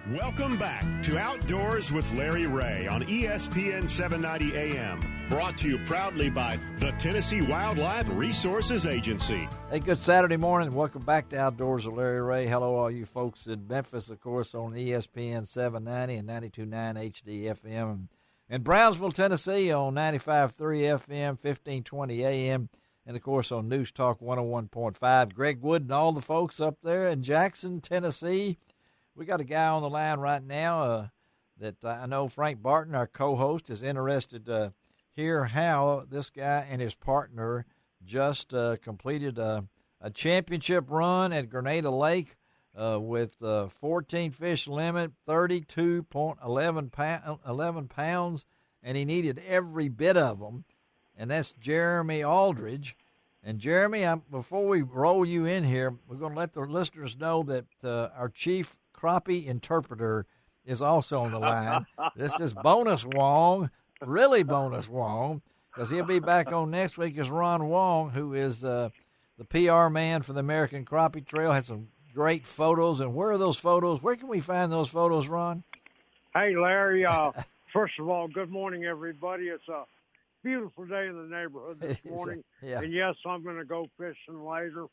Welcome back to Outdoors with Larry Ray on ESPN 790 AM. Brought to you proudly by the Tennessee Wildlife Resources Agency. Hey, good Saturday morning. Welcome back to Outdoors with Larry Ray. Hello, all you folks in Memphis, of course, on ESPN 790 and 92.9 HD FM. In Brownsville, Tennessee, on 95.3 FM, 1520 AM. And, of course, on News Talk 101.5. Greg Wood and all the folks up there in Jackson, Tennessee. We got a guy on the line right now that I know Frank Barton, our co-host, is interested to hear how this guy and his partner just completed a championship run at Grenada Lake with 14 fish limit, 32.11 pounds, and he needed every bit of them. And that's Jeremy Aldridge. And, Jeremy, before we roll you in here, we're going to let the listeners know that our chief crappie interpreter is also on the line. This is Bonus Wong, really Bonus Wong, because he'll be back on next week as Ron Wong, who is the PR man for the American Crappie Trail. Had some great photos. And where are those photos? Where can we find those photos, Ron? Hey, Larry. First of all, good morning, everybody. It's a beautiful day in the neighborhood this morning. Yeah. And, yes, I'm going to go fishing later.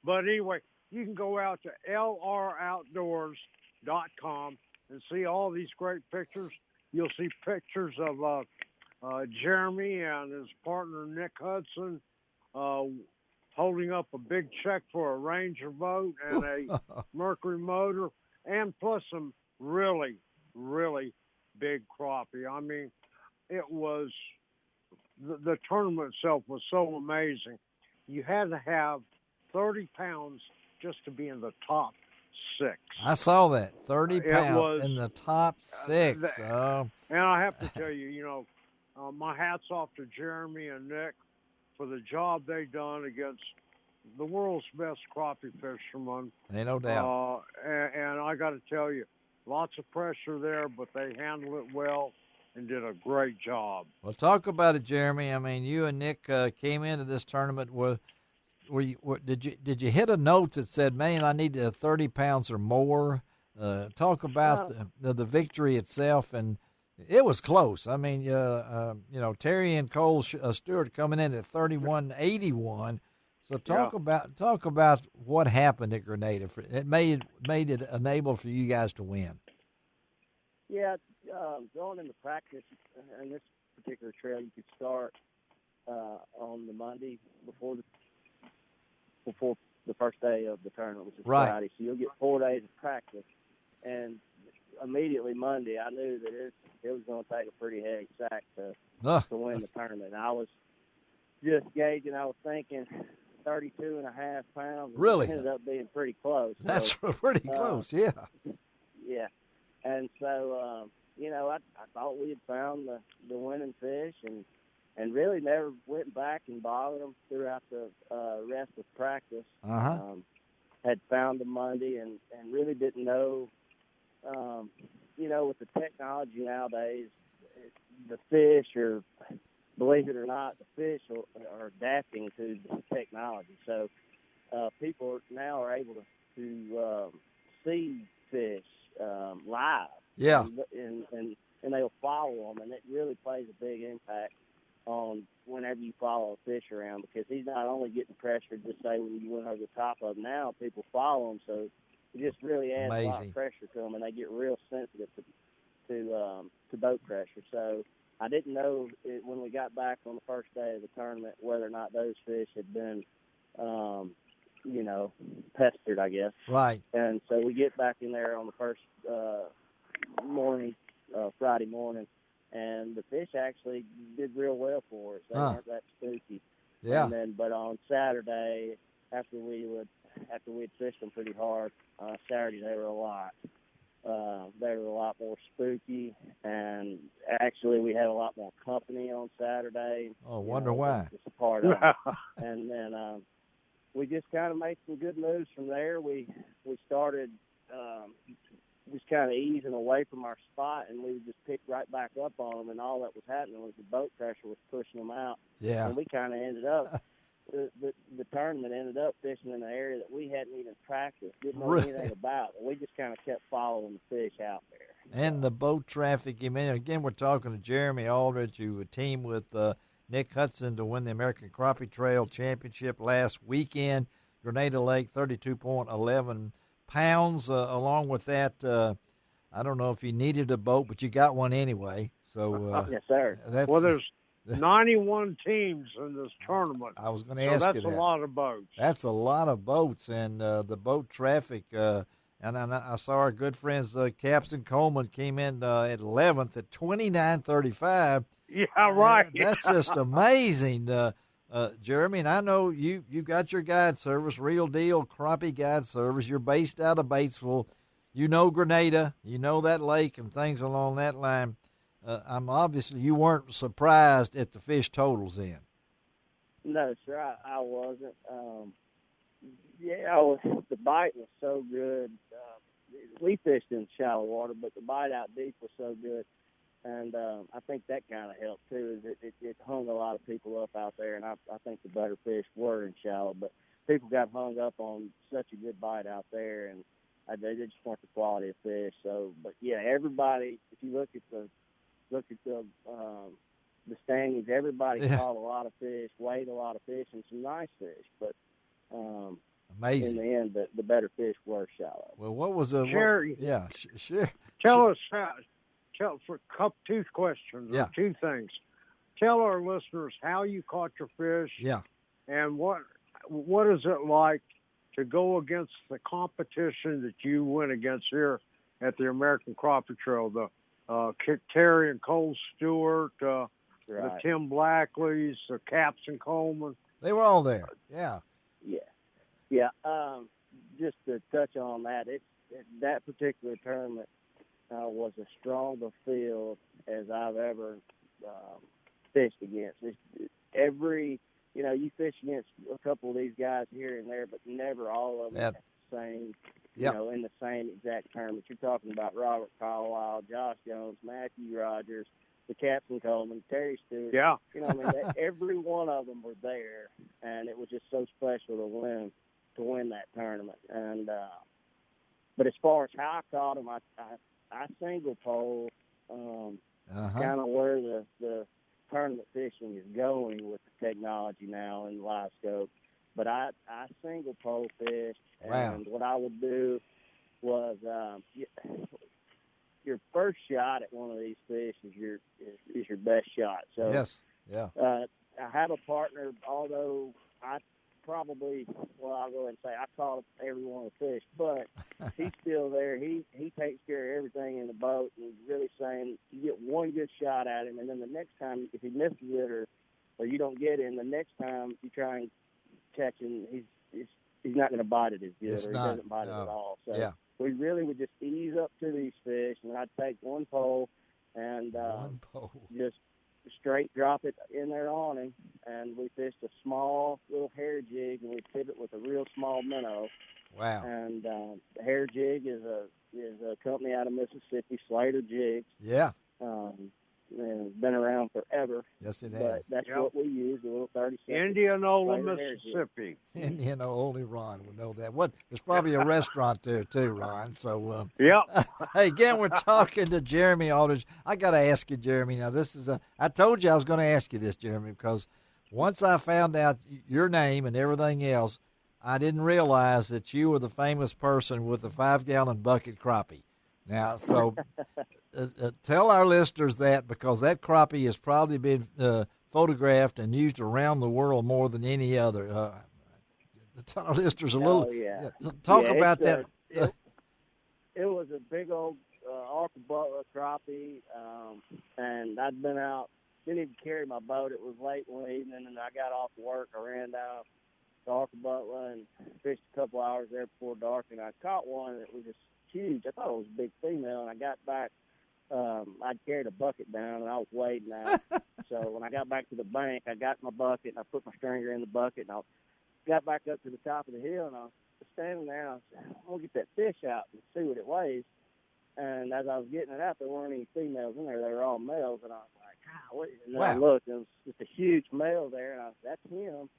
But anyway, you can go out to lroutdoors.com and see all these great pictures. You'll see pictures of Jeremy and his partner, Nick Hudson, holding up a big check for a Ranger boat and a Mercury motor, and plus some really, really big crappie. I mean, it was the tournament itself was so amazing. You had to have 30 pounds just to be in the top 6. I saw that, 30 pounds in the top 6. And I have to tell you, my hat's off to Jeremy and Nick for the job they done against the world's best crappie fishermen. Ain't no doubt. And I got to tell you, lots of pressure there, but they handled it well and did a great job. Well, talk about it, Jeremy. I mean, you and Nick came into this tournament with. Did you hit a note that said, "Man, I need 30 pounds or more"? Talk about the victory itself, and it was close. I mean, Terry and Cole Stewart coming in at 31.81. So talk about what happened at Grenada. It made it enable for you guys to win. Yeah, going into practice in this particular trail, you could start on the Monday before the first day of the tournament, which is Friday. So you'll get 4 days of practice. And immediately Monday, I knew that it was going to take a pretty heavy sack to win the tournament. And I was just gauging. I was thinking 32.5 pounds. Really? It ended up being pretty close. That's pretty close, yeah. Yeah. And so, I thought we had found the winning fish and really never went back and bothered them throughout the rest of practice. Had found them Monday and really didn't know, with the technology nowadays, the fish are, believe it or not, the fish are adapting to the technology. So people now are able to see fish live. Yeah. And they'll follow them, and it really plays a big impact on whenever you follow a fish around, because he's not only getting pressured, just say when you went over the top of him. Now people follow him, so it just really adds a lot of pressure to them, and they get real sensitive to boat pressure. So I didn't know when we got back on the first day of the tournament whether or not those fish had been, pestered, I guess. Right. And so we get back in there on the first morning, Friday morning, and the fish actually did real well for us. They weren't that spooky. Yeah. And then, but on Saturday, after we'd fished them pretty hard, Saturday they were a lot more spooky, and actually we had a lot more company on Saturday. Oh, wonder why. Just a part of it. And then we just kind of made some good moves from there. We started just kind of easing away from our spot, and we would just pick right back up on them, and all that was happening was the boat pressure was pushing them out. Yeah. And we kind of ended up the tournament ended up fishing in an area that we hadn't even practiced, didn't know Really? anything about. We just kind of kept following the fish out there. And the boat traffic. I mean, again, we're talking to Jeremy Aldridge, who teamed with Nick Hudson to win the American Crappie Trail Championship last weekend. Grenada Lake, 32.11 pounds. Along with that, I don't know if you needed a boat, but you got one anyway. So yes, sir. Well, there's 91 teams in this tournament. I was going to ask you that. That's a lot of boats. That's a lot of boats, and the boat traffic. And I saw our good friends Caps and Coleman came in at 11th at 29:35. Yeah, right. That's just amazing, Jeremy. And I know you got your guide service, Real Deal Crappie Guide Service. You're based out of Batesville. You know Grenada. You know that lake and things along that line. I'm obviously you weren't surprised at the fish totals in. No, sir, I wasn't. The bite was so good. We fished in shallow water, but the bite out deep was so good. And I think that kind of helped, too, is it hung a lot of people up out there. And I think the better fish were in shallow. But people got hung up on such a good bite out there, and they just weren't the quality of fish. So, but, yeah, everybody, if you look at the standings, everybody caught a lot of fish, weighed a lot of fish, and some nice fish. But amazing. In the end, the better fish were shallow. Well, what was the Sherry? Yeah, sure. Tell us for two questions. Yeah. Or two things. Tell our listeners how you caught your fish. Yeah. And what is it like to go against the competition that you went against here at the American Crappie Trail? The Terry and Cole Stewart, the Tim Blackleys, the Caps and Coleman. They were all there. Yeah. Yeah. Just to touch on that, that particular tournament was as strong a field as I've ever fished against. You fish against a couple of these guys here and there, but never all of them at the same. In the same exact tournament. You're talking about Robert Carlisle, Josh Jones, Matthew Rogers, the Captain Coleman, Terry Stewart. Yeah. Every one of them were there, and it was just so special to win that tournament. And but as far as how I caught them, I single pole, kind of where the tournament fishing is going with the technology now and live scope. But I single pole fished, and what I would do was your first shot at one of these fish is your best shot. So yes, yeah. I have a partner, although I'll go ahead and say I caught every one of the fish, but he's still there. He takes care of everything in the boat, and really saying you get one good shot at him, and then the next time if he misses it or you don't get him, the next time you try and catch him, he's not going to bite it as good, he doesn't bite it at all. So we really would just ease up to these fish, and I'd take one pole and just straight drop it in there on him, and we fished a small little hair jig, and we tip it with a real small minnow. Wow! And the hair jig is a company out of Mississippi, Slater Jigs. Yeah. And it's been around forever. Yes, it has. But that's what we use, a little 30-second. Indianola, Mississippi. Only Ron would know that. There's probably a restaurant there, too, Ron. So, hey, again, we're talking to Jeremy Aldridge. I got to ask you, Jeremy. Now, I told you I was going to ask you this, Jeremy, because once I found out your name and everything else, I didn't realize that you were the famous person with the 5-gallon bucket crappie. Now, so tell our listeners that, because that crappie has probably been photographed and used around the world more than any other. Tell our listeners a little. Talk about that. It was a big old Arthur Butler crappie, and I'd been out, didn't even carry my boat. It was late one evening, and I got off work. I ran down to Arthur Butler and fished a couple hours there before dark, and I caught one that was just huge. I thought it was a big female, and I got back. I'd carried a bucket down, and I was wading out. So when I got back to the bank, I got my bucket, and I put my stringer in the bucket, and I got back up to the top of the hill, and I was standing there, and I said, I'm going to get that fish out and see what it weighs. And as I was getting it out, there weren't any females in there. They were all males, and I was like, what? And then I looked, and it was just a huge male there, and I said, that's him.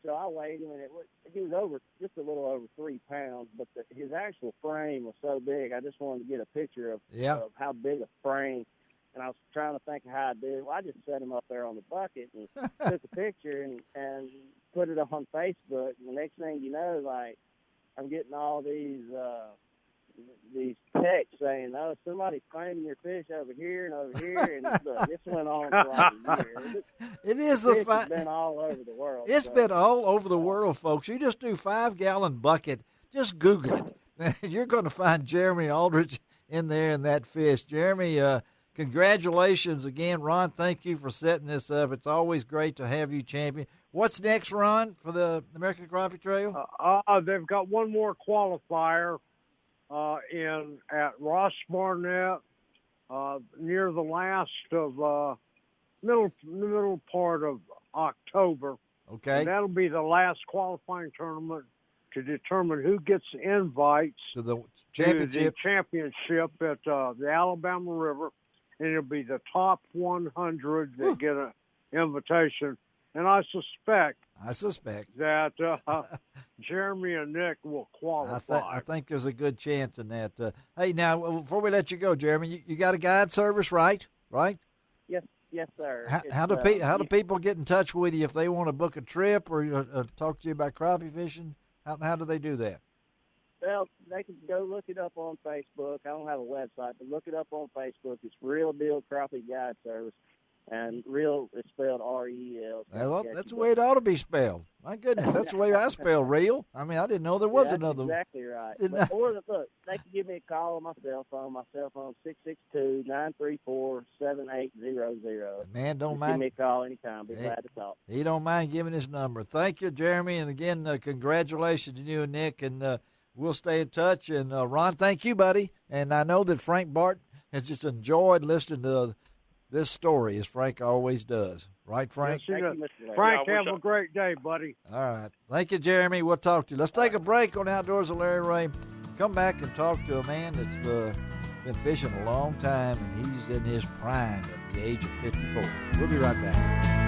So I weighed him, and he was just a little over 3 pounds, but his actual frame was so big. I just wanted to get a picture of how big a frame, and I was trying to think of how I did it. Well, I just set him up there on the bucket and took a picture and put it up on Facebook. And the next thing you know, like, I'm getting all these texts saying, "Oh, somebody framing your fish over here and over here," and look, this went on for like a year. It's been all over the world. It's been all over the world, folks. You just do 5-gallon bucket. Just Google it. You're going to find Jeremy Aldridge in there in that fish. Jeremy, congratulations again, Ron. Thank you for setting this up. It's always great to have you champion. What's next, Ron, for the American Crappie Trail? They've got one more qualifier at Ross Barnett near the last of middle part of October. Okay. And that'll be the last qualifying tournament to determine who gets invites to the championship at the Alabama River, and it'll be the top 100 that get an invitation. And I suspect that Jeremy and Nick will qualify. I think there's a good chance in that. Hey, now, before we let you go, Jeremy, you got a guide service, right? Yes, sir. How do people get in touch with you if they want to book a trip or talk to you about crappie fishing? How do they do that? Well, they can go look it up on Facebook. I don't have a website, but look it up on Facebook. It's Real Deal Crappie Guide Service. And real is spelled R-E-L. Well, that's the way it ought to be spelled. My goodness, that's the way I spell real. I mean, I didn't know there was another. Exactly right. Or look, they can give me a call on my cell phone. My cell phone 662-934-7800. Man, don't Just mind. Give me a call anytime. Be glad to talk. He don't mind giving his number. Thank you, Jeremy, and again, congratulations to you and Nick. And we'll stay in touch. And Ron, thank you, buddy. And I know that Frank Barton has just enjoyed listening to this story, as Frank always does. Right, Frank? Yes, Frank, have a great day, buddy. All right. Thank you, Jeremy. We'll talk to you. Let's take a break on Outdoors with Larry Ray. Come back and talk to a man that's been fishing a long time, and he's in his prime at the age of 54. We'll be right back.